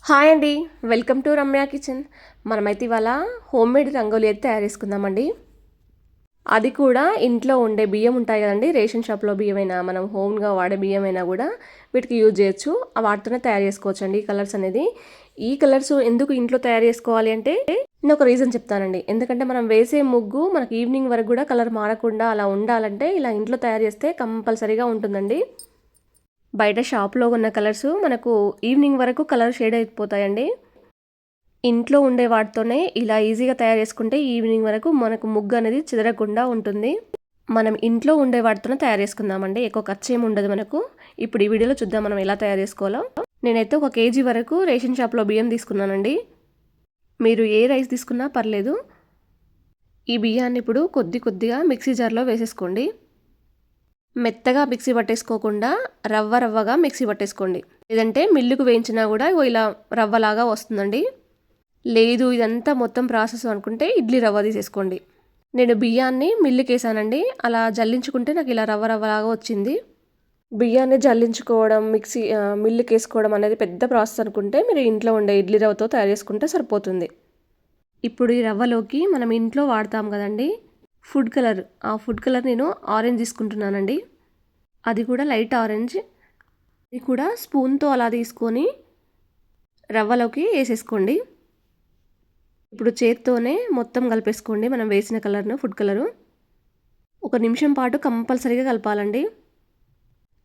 Hi అండి. Welcome to Ramya kitchen. మనమైతే ఇవాళ హోమ్మేడ్ రంగోలీ అయితే తయారు చేసుకుందామండి. అది కూడా ఇంట్లో ఉండే బియ్యం ఉంటాయి కదండి, రేషన్ షాప్లో బియ్యమైనా మనం హోమ్గా వాడే బియ్యమైనా కూడా వీటికి యూజ్ చేయొచ్చు. వాటితోనే తయారు చేసుకోవచ్చు అండి. ఈ కలర్స్ అనేది, ఈ కలర్స్ ఎందుకు ఇంట్లో తయారు చేసుకోవాలి అంటే నేను ఒక రీజన్ చెప్తానండి. ఎందుకంటే మనం వేసే ముగ్గు మనకి ఈవినింగ్ వరకు కూడా కలర్ మారకుండా అలా ఉండాలంటే ఇలా ఇంట్లో తయారు చేస్తే కంపల్సరీగా ఉంటుందండి. బయట షాప్లో ఉన్న కలర్స్ మనకు ఈవినింగ్ వరకు కలర్ షేడ్ అయిపోతాయండి. ఇంట్లో ఉండే వాటితోనే ఇలా ఈజీగా తయారు చేసుకుంటే ఈవినింగ్ వరకు మనకు ముగ్గు అనేది చెదరకుండా ఉంటుంది. మనం ఇంట్లో ఉండే వాటితోనే తయారు చేసుకుందామండి. ఎక్కువ ఖర్చు ఏమి ఉండదు మనకు. ఇప్పుడు ఈ వీడియోలో చూద్దాం మనం ఎలా తయారు చేసుకోవాలో. నేనైతే 1 కేజీ వరకు రేషన్ షాప్లో బియ్యం తీసుకున్నానండి. మీరు ఏ రైస్ తీసుకున్నా పర్లేదు. ఈ బియ్యాన్ని ఇప్పుడు కొద్దిగా మిక్సీ జార్లో వేసేసుకోండి. మెత్తగా మిక్సీ పట్టేసుకోకుండా రవ్వగా మిక్సీ పట్టేసుకోండి. లేదంటే మిల్లుకు వేయించినా కూడా ఇలా రవ్వలాగా వస్తుందండి. లేదు ఇదంతా మొత్తం ప్రాసెస్ అనుకుంటే ఇడ్లీ రవ్వ తీసేసుకోండి. నేను బియ్యాన్ని మిల్లుకి వేసానండి. అలా జల్లించుకుంటే నాకు ఇలా రవ్వలాగా వచ్చింది. బియ్యాన్ని జల్లించుకోవడం, మిల్లుకి వేసుకోవడం అనేది పెద్ద ప్రాసెస్ అనుకుంటే మీరు ఇంట్లో ఉండే ఇడ్లీ రవ్వతో తయారు చేసుకుంటే సరిపోతుంది. ఇప్పుడు ఈ రవ్వలోకి మనం ఇంట్లో వాడతాం కదండి ఫుడ్ కలర్, ఆ ఫుడ్ కలర్ నేను ఆరెంజ్ తీసుకుంటున్నానండి. అది కూడా లైట్ ఆరెంజ్. ఇది కూడా స్పూన్తో అలా తీసుకొని రవ్వలోకి వేసేసుకోండి. ఇప్పుడు చేత్తోనే మొత్తం కలిపేసుకోండి మనం వేసిన కలర్ను, ఫుడ్ కలరు. 1 నిమిషం పాటు కంపల్సరీగా కలపాలండి.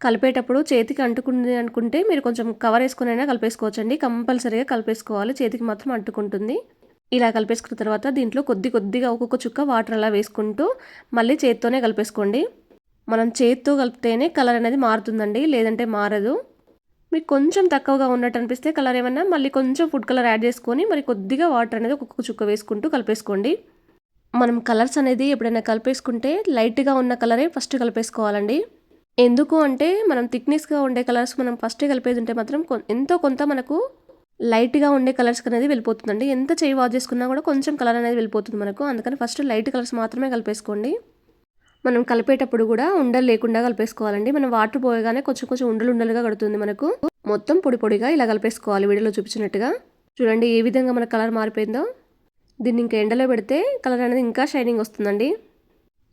కలిపేటప్పుడు చేతికి అంటుకుంది అనుకుంటే మీరు కొంచెం కవర్ వేసుకునైనా కలిపేసుకోవచ్చండి. కంపల్సరీగా కలిపేసుకోవాలి, చేతికి మాత్రం అంటుకుంటుంది. ఇలా కలిపేసుకున్న తర్వాత దీంట్లో కొద్దిగా ఒక్కొక్క చుక్క వాటర్ అలా వేసుకుంటూ మళ్ళీ చేత్తోనే కలిపేసుకోండి. మనం చేత్తో కలిపితేనే కలర్ అనేది మారుతుందండి, లేదంటే మారదు. మీకు కొంచెం తక్కువగా ఉన్నట్టు అనిపిస్తే కలర్ ఏమన్నా మళ్ళీ కొంచెం ఫుడ్ కలర్ యాడ్ చేసుకొని మరి కొద్దిగా వాటర్ అనేది ఒక్కొక్క చుక్క వేసుకుంటూ కలిపేసుకోండి. మనం కలర్స్ అనేది ఎప్పుడైనా కలిపేసుకుంటే లైట్గా ఉన్న కలరే ఫస్ట్ కలిపేసుకోవాలండి. ఎందుకు అంటే మనం థిక్నెస్గా ఉండే కలర్స్ మనం ఫస్టే కలిపేది ఉంటే మాత్రం ఎంతో కొంత మనకు లైట్గా ఉండే కలర్స్ అనేది వెళ్ళిపోతుందండి. ఎంత చేయి వాష్ చేసుకున్నా కూడా కొంచెం కలర్ అనేది వెళ్ళిపోతుంది మనకు. అందుకని ఫస్ట్ లైట్ కలర్స్ మాత్రమే కలిపేసుకోండి. మనం కలిపేటప్పుడు కూడా ఉండలు లేకుండా కలిపేసుకోవాలండి. మనం వాటర్ పోయగానే కొంచెం ఉండలుగా కడుతుంది మనకు. మొత్తం పొడిగా ఇలా కలిపేసుకోవాలి వీడియోలో చూపించినట్టుగా. చూడండి ఏ విధంగా మన కలర్ మారిపోయిందో. దీన్ని ఇంకా ఎండలో పెడితే కలర్ అనేది ఇంకా షైనింగ్ వస్తుందండి.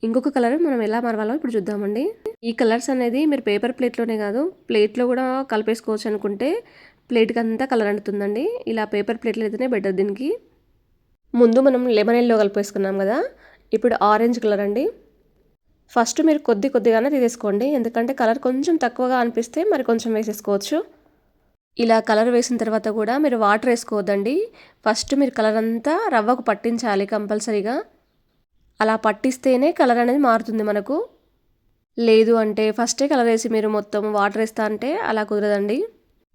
ఇంకొక కలర్ మనం ఎలా మారవాలో ఇప్పుడు చూద్దామండి. ఈ కలర్స్ అనేది మీరు పేపర్ ప్లేట్లోనే కాదు ప్లేట్లో కూడా కలిపేసుకోవచ్చు అనుకుంటే ప్లేట్కి అంతా కలర్ అంటుతుందండి. ఇలా పేపర్ ప్లేట్లు అయితేనే బెటర్ దీనికి. ముందు మనం లెమన్ ఎల్లో కలిపేసుకున్నాం కదా, ఇప్పుడు ఆరెంజ్ కలర్ అండి. ఫస్ట్ మీరు కొద్దిగానే తీసేసుకోండి, ఎందుకంటే కలర్ కొంచెం తక్కువగా అనిపిస్తే మరి కొంచెం వేసేసుకోవచ్చు. ఇలా కలర్ వేసిన తర్వాత కూడా మీరు వాటర్ వేసుకోవద్దండి. ఫస్ట్ మీరు కలర్ అంతా రవ్వకు పట్టించాలి కంపల్సరీగా. అలా పట్టిస్తేనే కలర్ అనేది మారుతుంది మనకు. లేదు అంటే ఫస్టే కలర్ వేసి మీరు మొత్తం వాటర్ వేస్తా అంటే అలా కుదరదండి.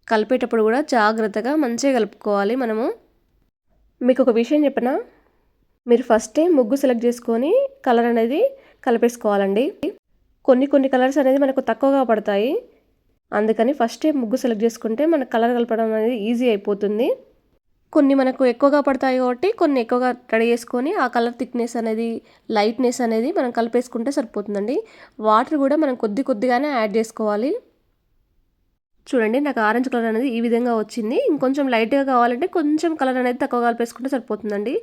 కలిపేటప్పుడు కూడా జాగ్రత్తగా మంచిగా కలుపుకోవాలి మనము. మీకు ఒక విషయం చెప్పనా, మీరు ఫస్టే ముగ్గు సెలెక్ట్ చేసుకొని కలర్ అనేది కలిపేసుకోవాలండి. కొన్ని కలర్స్ అనేది మనకు తక్కువగా పడతాయి. అందుకని ఫస్టే ముగ్గు సెలెక్ట్ చేసుకుంటే మనకు కలర్ కలపడం అనేది ఈజీ అయిపోతుంది. కొన్ని మనకు ఎక్కువగా పడతాయి కాబట్టి కొన్ని ఎక్కువగా రెడీ చేసుకొని ఆ కలర్ థిక్నెస్ అనేది, లైట్నెస్ అనేది మనం కలిపేసుకుంటే సరిపోతుందండి. వాటర్ కూడా మనం కొద్దిగానే యాడ్ చేసుకోవాలి. చూడండి నాకు ఆరెంజ్ కలర్ అనేది ఈ విధంగా వచ్చింది. ఇంకొంచెం లైట్గా కావాలంటే కొంచెం కలర్ అనేది తక్కువ కలిపేసుకుంటే సరిపోతుందండి.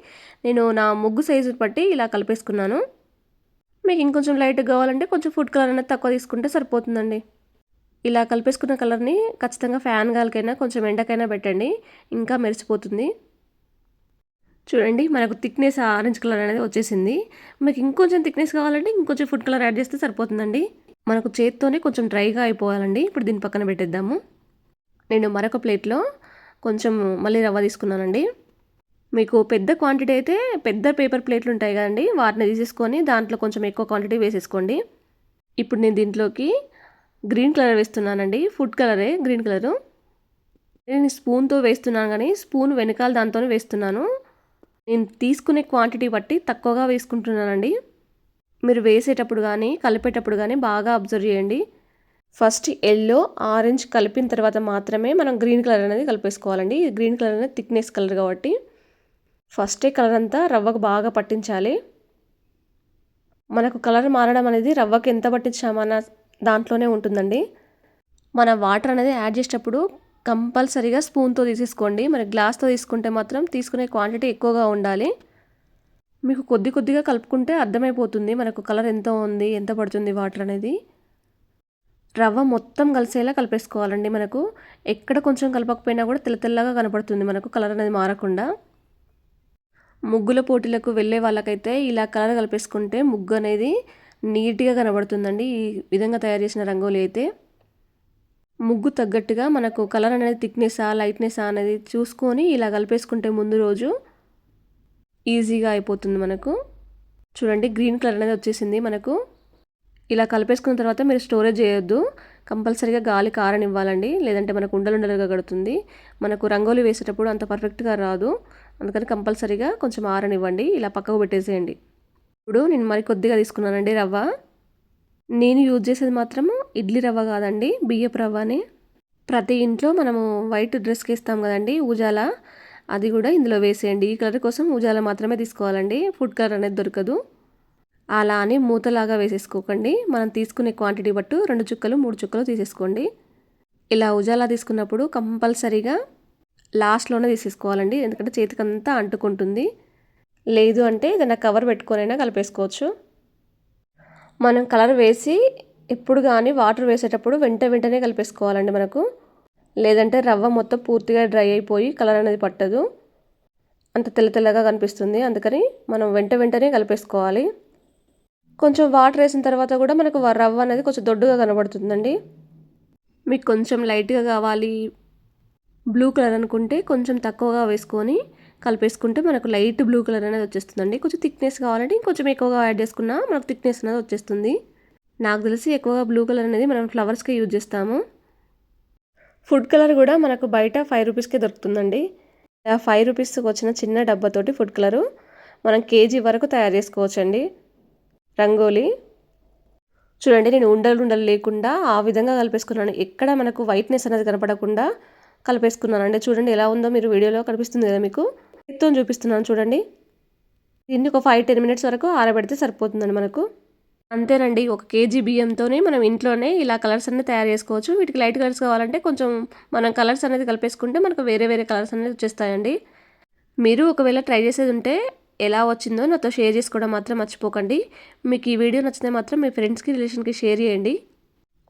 నేను నా ముగ్గు సైజు బట్టి ఇలా కలిపేసుకున్నాను. మీకు ఇంకొంచెం లైట్గా కావాలంటే కొంచెం ఫుడ్ కలర్ అనేది తక్కువ తీసుకుంటే సరిపోతుందండి. ఇలా కలిపేసుకున్న కలర్ని ఖచ్చితంగా ఫ్యాన్ గాలికైనా కొంచెం ఎండకైనా పెట్టండి, ఇంకా మెరిసిపోతుంది. చూడండి మనకు థిక్నెస్ ఆరెంజ్ కలర్ అనేది వచ్చేసింది. మీకు ఇంకొంచెం థిక్నెస్ కావాలంటే ఇంకొంచెం ఫుడ్ కలర్ యాడ్ చేస్తే సరిపోతుందండి. మనకు చేత్తోనే కొంచెం డ్రైగా అయిపోవాలండి. ఇప్పుడు దీని పక్కన పెట్టేద్దాము. నేను మరొక ప్లేట్లో కొంచెం మళ్ళీ రవ్వ తీసుకున్నానండి. మీకు పెద్ద క్వాంటిటీ అయితే పెద్ద పేపర్ ప్లేట్లు ఉంటాయి కదండి, వాటిని తీసేసుకొని దాంట్లో కొంచెం ఎక్కువ క్వాంటిటీ వేసేసుకోండి. ఇప్పుడు నేను దీంట్లోకి గ్రీన్ కలర్ వేస్తున్నానండి. ఫుడ్ కలరే గ్రీన్ కలరు. నేను స్పూన్తో వేస్తున్నాను కానీ స్పూన్ వెనకాల దాంతోనే వేస్తున్నాను. నేను తీసుకునే క్వాంటిటీ బట్టి తక్కువగా వేసుకుంటున్నానండి. మీరు వేసేటప్పుడు కానీ కలిపేటప్పుడు కానీ బాగా అబ్జర్వ్ చేయండి. ఫస్ట్ ఎల్లో ఆరెంజ్ కలిపిన తర్వాత మాత్రమే మనం గ్రీన్ కలర్ అనేది కలిపేసుకోవాలండి. ఈ గ్రీన్ కలర్ అనేది థిక్నెస్ కలర్ కాబట్టి ఫస్టే కలర్ అంతా రవ్వకు బాగా పట్టించాలి. మనకు కలర్ మారడం అనేది రవ్వకి ఎంత పట్టించామన్న దాంట్లోనే ఉంటుందండి. మన వాటర్ అనేది యాడ్ చేసేటప్పుడు కంపల్సరీగా స్పూన్తో తీసేసుకోండి. మరి గ్లాస్తో తీసుకుంటే మాత్రం తీసుకునే క్వాంటిటీ ఎక్కువగా ఉండాలి. మీకు కొద్ది కొద్దిగా కలుపుకుంటే అర్థమైపోతుంది మనకు కలర్ ఎంత ఉంది, ఎంత పడుతుంది వాటర్ అనేది. రవ్వ మొత్తం కలిసేలా కలిపేసుకోవాలండి. మనకు ఎక్కడ కొంచెం కలపకపోయినా కూడా తెల్ల తెల్లగా కనపడుతుంది మనకు కలర్ అనేది మారకుండా. ముగ్గుల పోటీలకు వెళ్ళే వాళ్ళకైతే ఇలా కలర్ కలిపేసుకుంటే ముగ్గు అనేది నీట్గా కనబడుతుందండి. ఈ విధంగా తయారు చేసిన రంగోలి అయితే ముగ్గు తగ్గట్టుగా మనకు కలర్ అనేది థిక్నెస్సా లైట్నెస్సా అనేది చూసుకొని ఇలా కలిపేసుకుంటే ముందు రోజు ఈజీగా అయిపోతుంది మనకు. చూడండి గ్రీన్ కలర్ అనేది వచ్చేసింది మనకు. ఇలా కలిపేసుకున్న తర్వాత మీరు స్టోరేజ్ చేయొద్దు, కంపల్సరీగా గాలి కారనివ్వాలండి, లేదంటే మనకు ఉండలుండలుగా కడుతుంది. మనకు రంగోలి వేసేటప్పుడు అంత పర్ఫెక్ట్గా రాదు, అందుకని కంపల్సరీగా కొంచెం ఆరనివ్వండి. ఇలా పక్కకు పెట్టేసేయండి. ఇప్పుడు నేను మరి కొద్దిగా తీసుకున్నానండి రవ్వ. నేను యూజ్ చేసేది మాత్రం ఇడ్లీ రవ్వ కాదండి, బియ్యపు రవ్వని. ప్రతి ఇంట్లో మనము వైట్ డ్రెస్కి వేస్తాం కదండి ఉజాల, అది కూడా ఇందులో వేసేయండి. ఈ కలర్ కోసం ఉజాల మాత్రమే తీసుకోవాలండి, ఫుడ్ కలర్ అనేది దొరకదు. అలా అని మూతలాగా వేసేసుకోకండి. మనం తీసుకునే క్వాంటిటీ బట్టు 2 చుక్కలు 3 చుక్కలు తీసేసుకోండి. ఇలా ఉజాలా తీసుకున్నప్పుడు కంపల్సరీగా లాస్ట్లోనే తీసేసుకోవాలండి, ఎందుకంటే చేతికంతా అంటుకుంటుంది. లేదు అంటే ఏదైనా కవర్ పెట్టుకొనైనా కలిపేసుకోవచ్చు. మనం కలర్ వేసి ఎప్పుడు కానీ వాటర్ వేసేటప్పుడు వెంటనే కలిపేసుకోవాలండి మనకు, లేదంటే రవ్వ మొత్తం పూర్తిగా డ్రై అయిపోయి కలర్ అనేది పట్టదు, అంత తెల్ల తెల్లగా కనిపిస్తుంది. అందుకని మనం వెంటనే కలిపేసుకోవాలి. కొంచెం వాటర్ వేసిన తర్వాత కూడా మనకు రవ్వ అనేది కొంచెం దొడ్డుగా కనబడుతుందండి. మీకు కొంచెం లైట్గా కావాలి బ్లూ కలర్ అనుకుంటే కొంచెం తక్కువగా వేసుకొని కలిపేసుకుంటే మనకు లైట్ బ్లూ కలర్ అనేది వచ్చేస్తుందండి. కొంచెం థిక్నెస్ కావాలంటే ఇంకొంచెం ఎక్కువగా యాడ్ చేసుకున్నా మనకు థిక్నెస్ అనేది వచ్చేస్తుంది. నాకు తెలిసి ఎక్కువగా బ్లూ కలర్ అనేది మనం ఫ్లవర్స్కే యూజ్ చేస్తాము. ఫుడ్ కలర్ కూడా మనకు బయట 5 రూపీస్కే దొరుకుతుందండి. 5 రూపీస్కి వచ్చిన చిన్న డబ్బాతోటి ఫుడ్ కలరు మనం కేజీ వరకు తయారు చేసుకోవచ్చండి రంగోలీ. చూడండి నేను ఉండలు లేకుండా ఆ విధంగా కలిపేసుకున్నాను, ఎక్కడ మనకు వైట్నెస్ అనేది కనపడకుండా కలిపేసుకున్నానండి. చూడండి ఎలా ఉందో, మీరు వీడియోలో కనిపిస్తుంది కదా మీకు, ఎత్తో చూపిస్తున్నాను చూడండి. దీన్ని ఒక 5-10 మినిట్స్ వరకు ఆరబెడితే సరిపోతుందండి మనకు. అంతేనండి, 1 కేజీ బియ్యంతోనే మనం ఇంట్లోనే ఇలా కలర్స్ అన్నీ తయారు చేసుకోవచ్చు. వీటికి లైట్ కలర్స్ కావాలంటే కొంచెం మనం కలర్స్ అనేది కలిపేసుకుంటే మనకు వేరే కలర్స్ అనేది వచ్చేస్తాయండి. మీరు ఒకవేళ ట్రై చేసేది ఉంటే ఎలా వచ్చిందో నాతో షేర్ చేసుకోవడం మాత్రం మర్చిపోకండి. మీకు ఈ వీడియో నచ్చితే మాత్రం మీ ఫ్రెండ్స్కి రిలేషన్కి షేర్ చేయండి.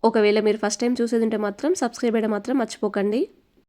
ఒకవేళ మీరు ఫస్ట్ టైం చూసేది ఉంటే మాత్రం సబ్స్క్రైబ్ చేయడం మాత్రం మర్చిపోకండి.